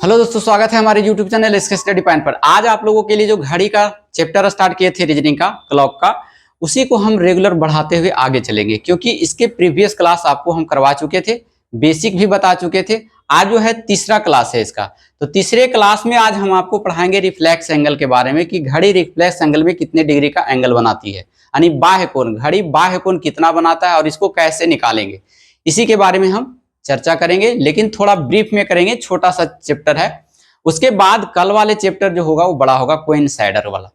Hello दोस्तों, स्वागत है हमारे YouTube चैनल इसके स्टडी पॉइंट पर। आज आप लोगों के लिए जो घड़ी का चैप्टर स्टार्ट किए थे रीजनिंग का, क्लॉक का, उसी को हम रेगुलर बढ़ाते हुए आगे चलेंगे, क्योंकि इसके प्रीवियस क्लास आपको हम करवा चुके थे, बेसिक भी बता चुके थे। आज जो है तीसरा क्लास है इसका। तो तीसरे क्लास में आज हम आपको पढ़ाएंगे रिफ्लेक्स एंगल के बारे में कि घड़ी रिफ्लेक्स एंगल में कितने डिग्री का एंगल बनाती है, यानी बाह्य कोण, घड़ी बाह्य कोण कितना बनाता है और इसको कैसे निकालेंगे, इसी के बारे में हम चर्चा करेंगे। लेकिन थोड़ा ब्रीफ में करेंगे, छोटा सा चैप्टर है। उसके बाद कल वाले चैप्टर जो होगा वो बड़ा होगा, कोइंसाइडर वाला।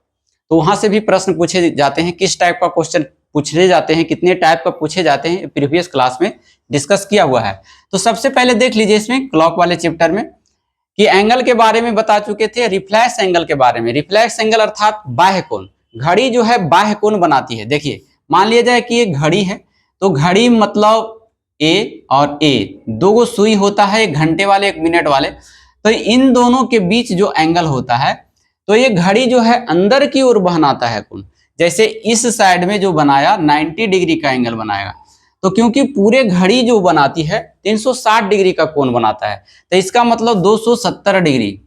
तो वहां से भी प्रश्न पूछे जाते हैं, किस टाइप का क्वेश्चन पूछे जाते हैं, कितने टाइप का पूछे जाते हैं, प्रीवियस क्लास में डिस्कस किया हुआ है। तो सबसे पहले देख लीजिए इसमें क्लॉक वाले चैप्टर में कि एंगल के बारे में बता चुके थे, रिफ्लेक्स एंगल के बारे में। रिफ्लेक्स एंगल अर्थात बाह्य कोण, घड़ी जो है बाह्य कोण बनाती है। देखिए, मान लिया जाए कि ये घड़ी है, तो घड़ी मतलब ए और ए दो गो सुई होता है, एक घंटे वाले एक मिनट वाले। तो इन दोनों के बीच जो एंगल होता है, तो ये घड़ी जो है अंदर की ओर बनाता है कोण। जैसे इस साइड में जो बनाया 90 डिग्री का एंगल बनाएगा, तो क्योंकि पूरे घड़ी जो बनाती है 360 डिग्री का कोण बनाता है, तो इसका मतलब 270 डिग्री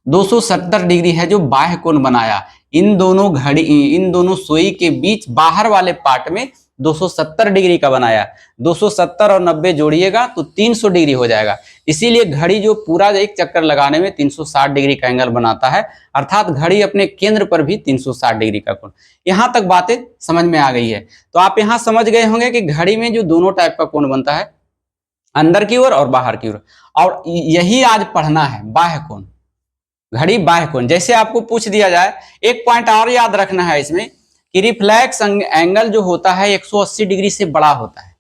270 डिग्री है जो बाह्य कोण बनाया। इन दोनों सुई के बीच बाहर वाले पार्ट में 270 डिग्री का बनाया। 270 और 90 जोड़िएगा तो 300 डिग्री हो जाएगा। इसीलिए घड़ी जो पूरा एक चक्कर लगाने में 360 डिग्री का एंगल बनाता है, अर्थात घड़ी अपने केंद्र पर भी 360 डिग्री का कोण। यहां तक बातें समझ में आ गई है। तो आप यहां समझ गए होंगे कि घड़ी में जो दोनों टाइप का कोण बनता है, अंदर की ओर और बाहर की ओर, और यही आज पढ़ना है, बाह्य कोण, घड़ी बाह्य कोण। जैसे आपको पूछ दिया जाए, एक पॉइंट और याद रखना है इसमें कि रिफ्लेक्स एंगल जो होता है 180 डिग्री से बड़ा होता है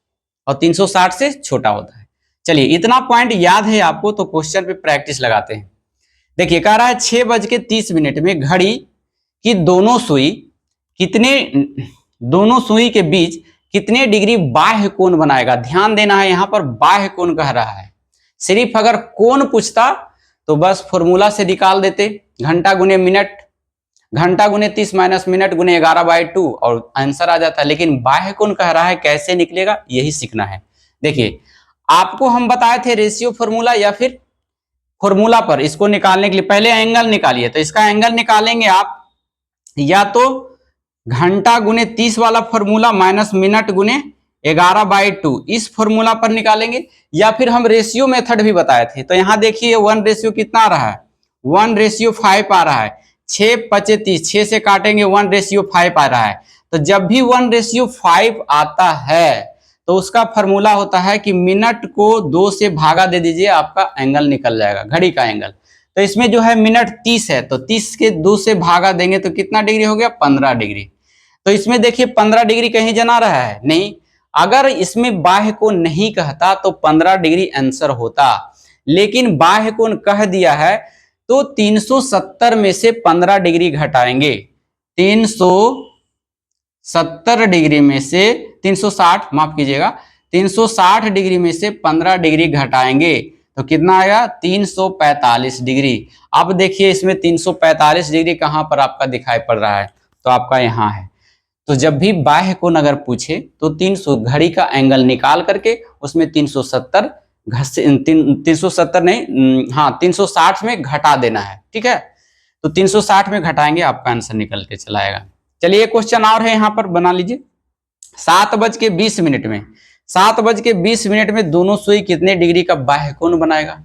और 360 से छोटा होता है। चलिए, इतना पॉइंट याद है आपको, तो क्वेश्चन पे प्रैक्टिस लगाते हैं। देखिए, कह रहा है 6:30 में घड़ी की दोनों सुई के बीच कितने डिग्री बाह्य कोण बनाएगा। ध्यान देना है, यहां पर बाह्य कोण कह रहा है। सिर्फ अगर कोण पूछता तो बस फॉर्मूला से निकाल देते, घंटा गुने मिनट, घंटा गुने 30 माइनस मिनट गुने 11/2 और आंसर आ जाता है। लेकिन बाह्य कोण कह रहा है, कैसे निकलेगा यही सीखना है। देखिए, आपको हम बताए थे रेशियो फॉर्मूला या फिर फॉर्मूला पर इसको निकालने के लिए पहले एंगल निकालिए। तो इसका एंगल निकालेंगे आप या तो घंटा गुने 30 वाला फॉर्मूला माइनस मिनट गुने 11/2 इस फॉर्मूला पर निकालेंगे, या फिर हम रेशियो मेथड भी बताए थे। तो यहां देखिए 1 कितना आ रहा है, 1:5 आ रहा है। 6×5 6 से काटेंगे 1:5 आ रहा है। तो जब भी 1:5 आता है तो उसका फॉर्मूला होता है कि मिनट को 2 से भागा दे दीजिए, आपका एंगल निकल जाएगा, घड़ी का एंगल। तो इसमें जो है मिनट 30 है, तो 30 के 2 से भागा देंगे तो कितना डिग्री हो गया, 15 डिग्री। तो इसमें देखिए 15 डिग्री कहीं जना रहा है नहीं। अगर इसमें बाह्य कोण नहीं कहता तो 15 डिग्री आंसर होता, लेकिन बाह्य कोण कह दिया है तो 370 में से 15 डिग्री घटाएंगे। 370 डिग्री में से 360, माफ कीजिएगा, 360 डिग्री में से 15 डिग्री घटाएंगे तो कितना आएगा, 345 डिग्री। अब देखिए इसमें 345 डिग्री कहां पर आपका दिखाई पड़ रहा है, तो आपका यहां है। तो जब भी बाह्य कोण अगर पूछे तो 300 घड़ी का एंगल निकाल करके उसमें 370 नहीं, हाँ 360 में घटा देना है, ठीक है। तो 360 में घटाएंगे, आपका आंसर निकल के चला आएगा। चलिए, क्वेश्चन और है यहाँ पर, बना लीजिए। 7:20 में 7:20 में दोनों सुई कितने डिग्री का बाह्य कोण बनाएगा।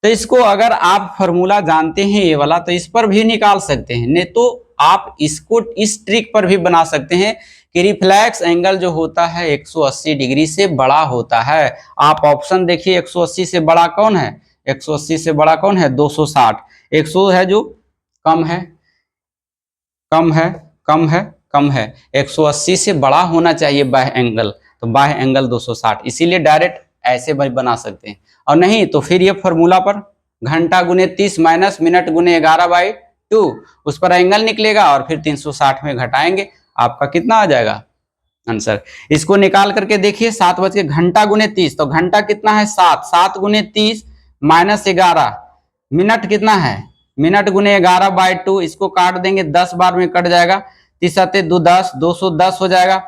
तो इसको अगर आप फॉर्मूला जानते हैं ये वाला, तो इस पर भी निकाल सकते हैं, नहीं तो आप इसको इस ट्रिक पर भी बना सकते हैं कि रिफ्लेक्स एंगल जो होता है 180 डिग्री से बड़ा होता है। आप ऑप्शन देखिए, 180 से बड़ा कौन है, 180 से बड़ा कौन है, 260। 100 है जो कम है, कम है, कम है, कम है। 180 से बड़ा होना चाहिए बाह्य एंगल, तो बाह्य एंगल 260, इसीलिए डायरेक्ट ऐसे बना सकते हैं। और नहीं तो फिर ये फॉर्मूला पर घंटा गुने 30 माइनस मिनट गुने 11/2 उस पर एंगल निकलेगा और फिर 360 में घटाएंगे, आपका कितना आ जाएगा आंसर। इसको निकाल करके देखिए, 7 बज के घंटा गुने 30, तो घंटा कितना है 7, 7 गुने 30 माइनस 11, मिनट कितना है, मिनट गुने 11/2, इसको काट देंगे, 10 बार में कट जाएगा, 3×7 = 10, 210 हो जाएगा,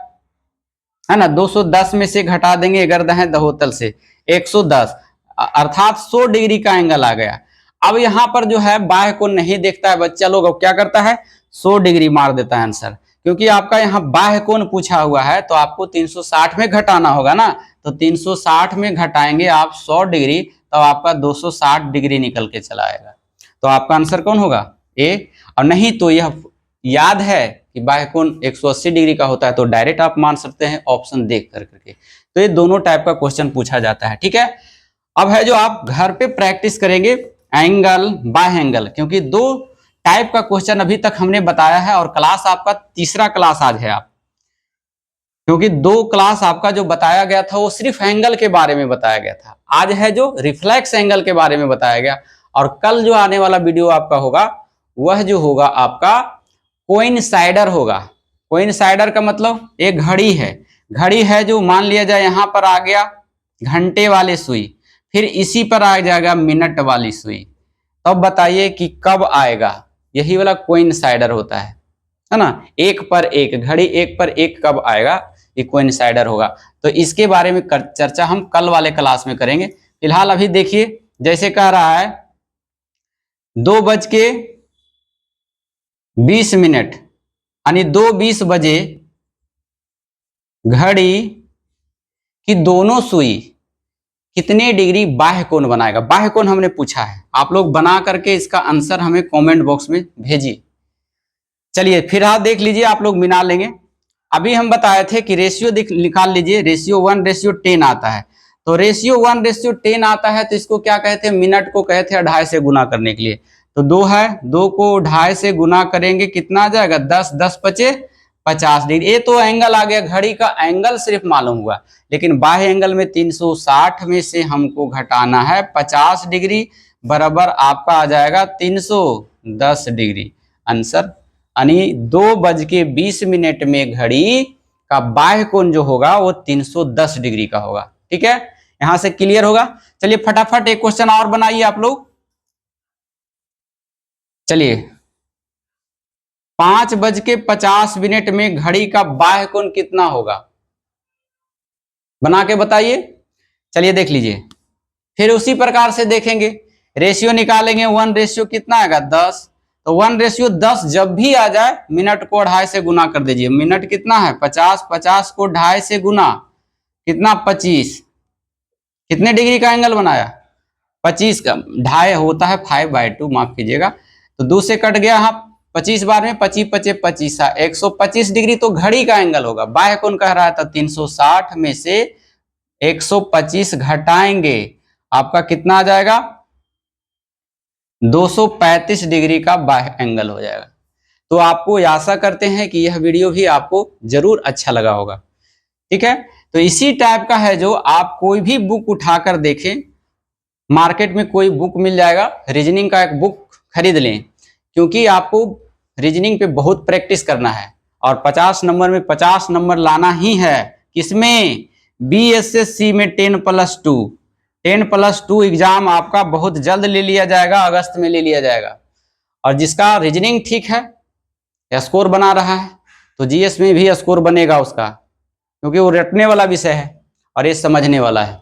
है ना। 210 में से घटा देंगे 11 दहोतल से 110, अर्थात 100 डिग्री का एंगल आ गया। अब यहाँ पर जो है बाह्य कोण नहीं देखता है बच्चा लोग, अब क्या करता है 100 डिग्री मार देता है आंसर। क्योंकि आपका यहाँ बाह्य कोण पूछा हुआ है तो आपको 360 में घटाना होगा ना, तो 360 में घटाएंगे आप 100 डिग्री, तो आपका 260 डिग्री निकल के चला आएगा। तो आपका आंसर कौन होगा ए। और नहीं तो यह याद है कि बाह्य कोण 180 डिग्री का होता है तो डायरेक्ट आप मान सकते हैं ऑप्शन देख करके। तो ये दोनों टाइप का क्वेश्चन पूछा जाता है, ठीक है। अब है जो आप घर पे प्रैक्टिस करेंगे एंगल बाह्य एंगल, क्योंकि दो टाइप का क्वेश्चन अभी तक हमने बताया है और क्लास आपका तीसरा क्लास आज है आप, क्योंकि 2 क्लास आपका जो बताया गया था वो सिर्फ एंगल के बारे में बताया गया था, आज है जो रिफ्लेक्स एंगल के बारे में बताया गया। और कल जो आने वाला वीडियो आपका होगा वह जो होगा आपका कोइंसाइडर होगा। कोइंसाइडर का मतलब एक घड़ी है जो मान लिया जाए यहां पर आ गया घंटे वाले सुई, फिर इसी पर आ जाएगा मिनट वाली सुई, तब बताइए कि कब आएगा, यही वाला कोइंसाइडर होता है ना। एक पर एक घड़ी एक पर एक कब आएगा, ये कोइंसाइडर होगा। तो इसके बारे में चर्चा हम कल वाले क्लास में करेंगे। फिलहाल अभी देखिए जैसे कह रहा है 2:20 यानी 2:20 बजे घड़ी की दोनों सुई कितने डिग्री बाह्य कोण बनाएगा। बाह्य कोण हमने पूछा है, आप लोग बना करके इसका आंसर हमें कमेंट बॉक्स में भेजिए। चलिए फिर आप देख लीजिए, आप लोग मिला लेंगे। अभी हम बताए थे कि रेशियो निकाल लीजिए, रेशियो 1:10 आता है। तो रेशियो 1:10 आता है तो इसको क्या कहते हैं, मिनट को कहते हैं 2.5 से गुना करने के लिए। तो 2 है, 2 को 2.5 से गुना करेंगे कितना आ जाएगा 10, 10 पचे 50 डिग्री। ये तो एंगल आ गया, घड़ी का एंगल सिर्फ मालूम हुआ, लेकिन बाह्य एंगल में 360 में से हमको घटाना है 50 डिग्री, बराबर आपका आ जाएगा 310 डिग्री आंसर। यानी 2:20 में घड़ी का बाह्य कोण जो होगा वो 310 डिग्री का होगा, ठीक है। यहां से क्लियर होगा। चलिए फटाफट एक क्वेश्चन और बनाइए आप लोग। चलिए 5:50 में घड़ी का बाह्य कोण कितना होगा, बना के बताइए। चलिए देख लीजिए, फिर उसी प्रकार से देखेंगे, रेशियो निकालेंगे। 1 कितना आएगा 10, तो 1:10 जब भी आ जाए मिनट को 2.5 से गुना कर दीजिए। मिनट कितना है 50, 50 को 2.5 से गुना कितना 25, कितने डिग्री का एंगल बनाया 25 का, 2.5 होता है 5/2, माफ कीजिएगा। तो 2 से कट गया, हाँ 25 बार में 25 पचे 25, 125 डिग्री तो घड़ी का एंगल होगा। बाह्य कोण कह रहा था 360 में से 125 घटाएंगे, आपका कितना आ जाएगा 235 डिग्री का बाह्य एंगल हो जाएगा। तो आपको आशा करते हैं कि यह वीडियो भी आपको जरूर अच्छा लगा होगा, ठीक है। तो इसी टाइप का है जो आप कोई भी बुक उठाकर देखें, मार्केट में कोई बुक मिल जाएगा, रीजनिंग का एक बुक खरीद लें, क्योंकि आपको रीजनिंग पे बहुत प्रैक्टिस करना है और 50 नंबर में 50 नंबर लाना ही है। किसमें, BSSC में 10+2 10+2 एग्जाम आपका बहुत जल्द ले लिया जाएगा, अगस्त में ले लिया जाएगा। और जिसका रीजनिंग ठीक है, स्कोर बना रहा है, तो GS में भी स्कोर बनेगा उसका, क्योंकि वो रटने वाला विषय है और ये समझने वाला है।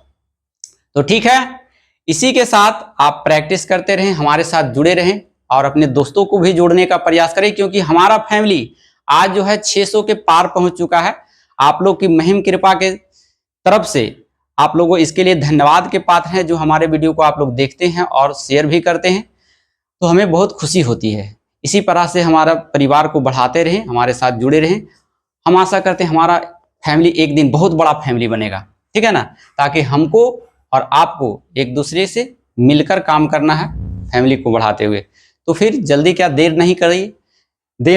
तो ठीक है, इसी के साथ आप प्रैक्टिस करते रहें, हमारे साथ जुड़े रहें और अपने दोस्तों को भी जोड़ने का प्रयास करें, क्योंकि हमारा फैमिली आज जो है 600 के पार पहुंच चुका है। आप लोग की महिम कृपा के तरफ से आप लोगों इसके लिए धन्यवाद के पात्र हैं, जो हमारे वीडियो को आप लोग देखते हैं और शेयर भी करते हैं, तो हमें बहुत खुशी होती है। इसी तरह से हमारा परिवार को बढ़ाते रहें, हमारे साथ जुड़े रहें। हम आशा करते हैं हमारा फैमिली एक दिन बहुत बड़ा फैमिली बनेगा, ठीक है ना, ताकि हमको और आपको एक दूसरे से मिलकर काम करना है फैमिली को बढ़ाते हुए। तो फिर जल्दी क्या देर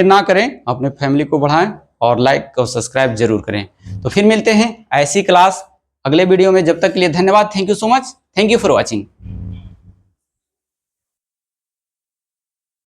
ना करें, अपने फैमिली को बढ़ाएं और लाइक और सब्सक्राइब जरूर करें। तो फिर मिलते हैं ऐसी क्लास अगले वीडियो में, जब तक के लिए धन्यवाद। Thank you so much, thank you for watching.